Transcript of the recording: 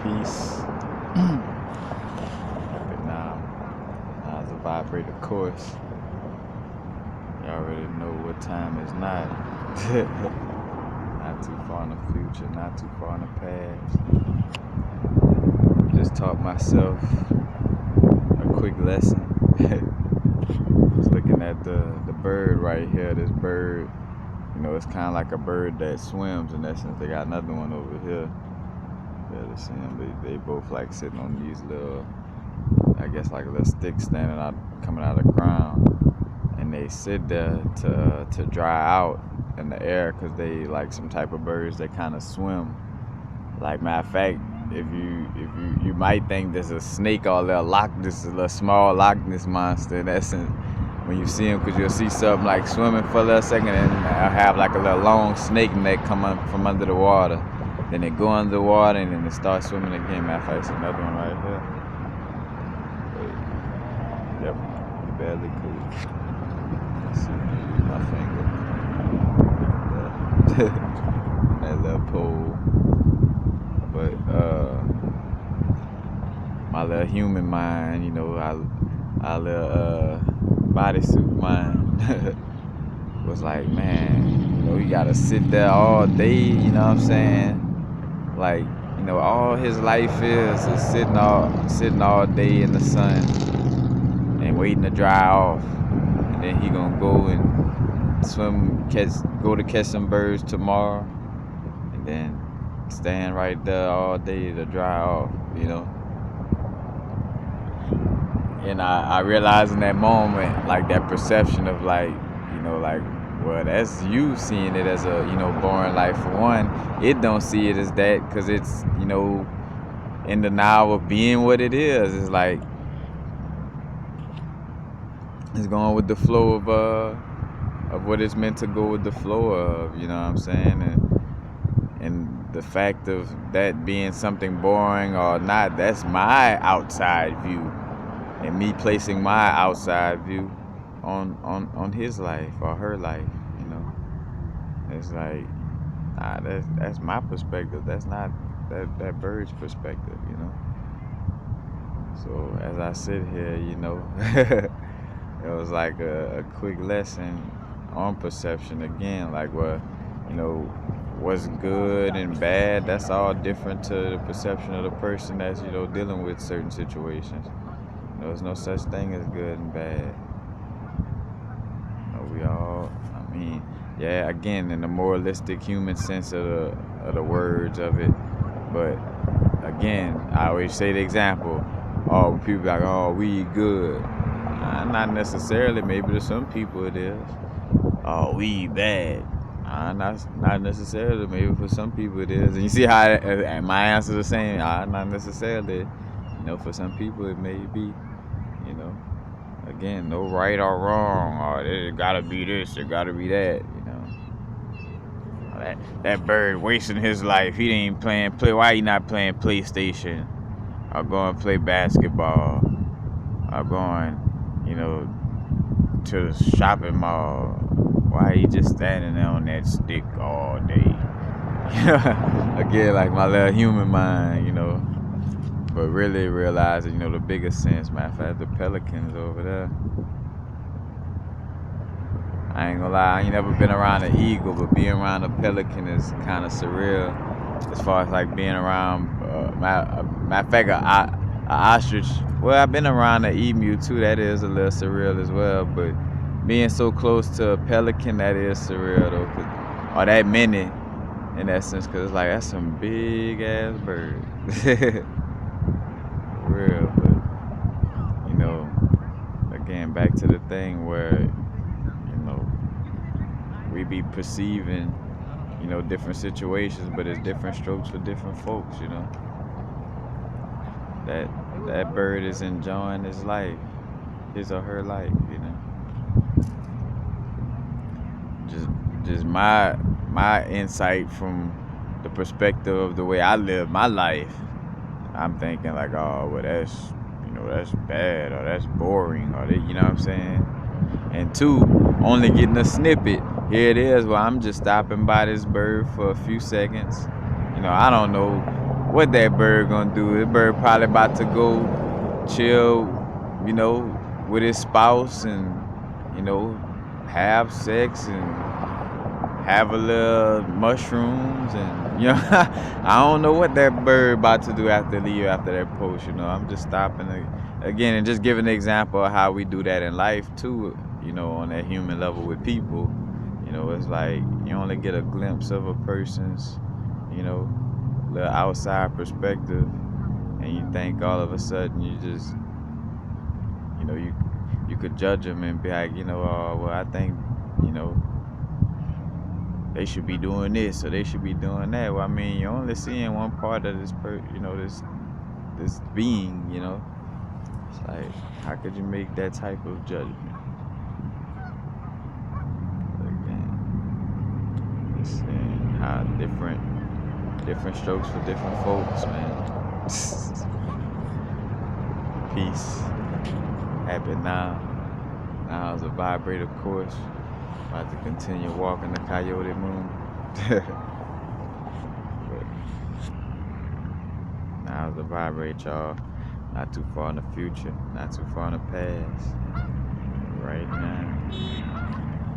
Peace. But now it's a vibrator course. You already know what time is not. Not too far in the future, not too far in the past. Just taught myself a quick lesson. Just looking at the bird right here. This bird, it's kind of like a bird that swims in essence. They got another one over here. Yeah, to see them. They both like sitting on these little, I guess like a little stick standing out, coming out of the ground, and they sit there to dry out in the air because they like some type of birds that kind of swim. Like matter of fact, if you might think there's a snake or a little small Loch Ness monster in essence when you see them, because you'll see something like swimming for a little second and I'll have like a little long snake neck come up from under the water. Then they go under the water and then they start swimming again. Matter of fact, there's another one right here. Yep, you barely could. Let's see, use my finger. That little pole. But my little human mind, our little bodysuit mind was like, man, you gotta sit there all day, you know what I'm saying? Like, all his life is sitting all day in the sun and waiting to dry off. And then he gonna go and go to catch some birds tomorrow, and then stand right there all day to dry off, And I realized in that moment, like that perception of like, well, that's you seeing it as a, boring life for one. It don't see it as that because it's, in the now of being what it is. It's like, it's going with the flow of what it's meant to go with the flow of, you know what I'm saying? And the fact of that being something boring or not, that's my outside view. And me placing my outside view on his life or her life, It's like, that's my perspective. That's not that bird's perspective, So as I sit here, it was like a quick lesson on perception again. Like, what's good and bad, that's all different to the perception of the person that's, dealing with certain situations. There's no such thing as good and bad. Again, in the moralistic human sense of the words of it. But again, I always say the example. Oh, people like, oh, we good. Not necessarily. Maybe to some people it is. Oh, we bad. Not necessarily. Maybe for some people it is. And you see how my answer is the same. Not necessarily. For some people it may be. Again, no right or wrong. Or it gotta be this. It gotta be that. That bird wasting his life. He ain't playing play. Why he not playing PlayStation? Or going play basketball? Or going, to the shopping mall? Why he just standing there on that stick all day? Again, like my little human mind, But really realizing, the bigger sense. Matter of fact, the pelicans over there. I ain't gonna lie, I ain't never been around an eagle, but being around a pelican is kind of surreal. As far as like being around, matter of fact, a ostrich. Well, I've been around an emu too. That is a little surreal as well. But being so close to a pelican, that is surreal though. Or that many, in that sense, because it's like that's some big ass bird. Real, but again, back to the thing where we be perceiving, different situations, but it's different strokes for different folks, That bird is enjoying his life, his or her life, Just my insight from the perspective of the way I live my life. I'm thinking like, oh, well, that's bad or that's boring or you know what I'm saying? And two, only getting a snippet. Here it is where I'm just stopping by this bird for a few seconds. I don't know what that bird gonna do? That bird probably about to go chill, you know, with his spouse and, you know, have sex and have a little mushrooms and, you know, I don't know what that bird about to do after leave after that post, you know. I'm just stopping again and just giving an example of how we do that in life too, you know, on that human level with people. You know, it's like you only get a glimpse of a person's, you know, little outside perspective, and you think all of a sudden you just, you know, you could judge them and be like, you know, oh well, I think, you know, they should be doing this or they should be doing that. Well, I mean, you're only seeing one part of this you know, this being, you know. It's like, how could you make that type of judgment? Again, just saying how different strokes for different folks, man. Peace. Happy now. Now is a vibrator course. About to continue walking the Coyote Moon. But now is a vibrate, y'all. Not too far in the future, not too far in the past. Right now.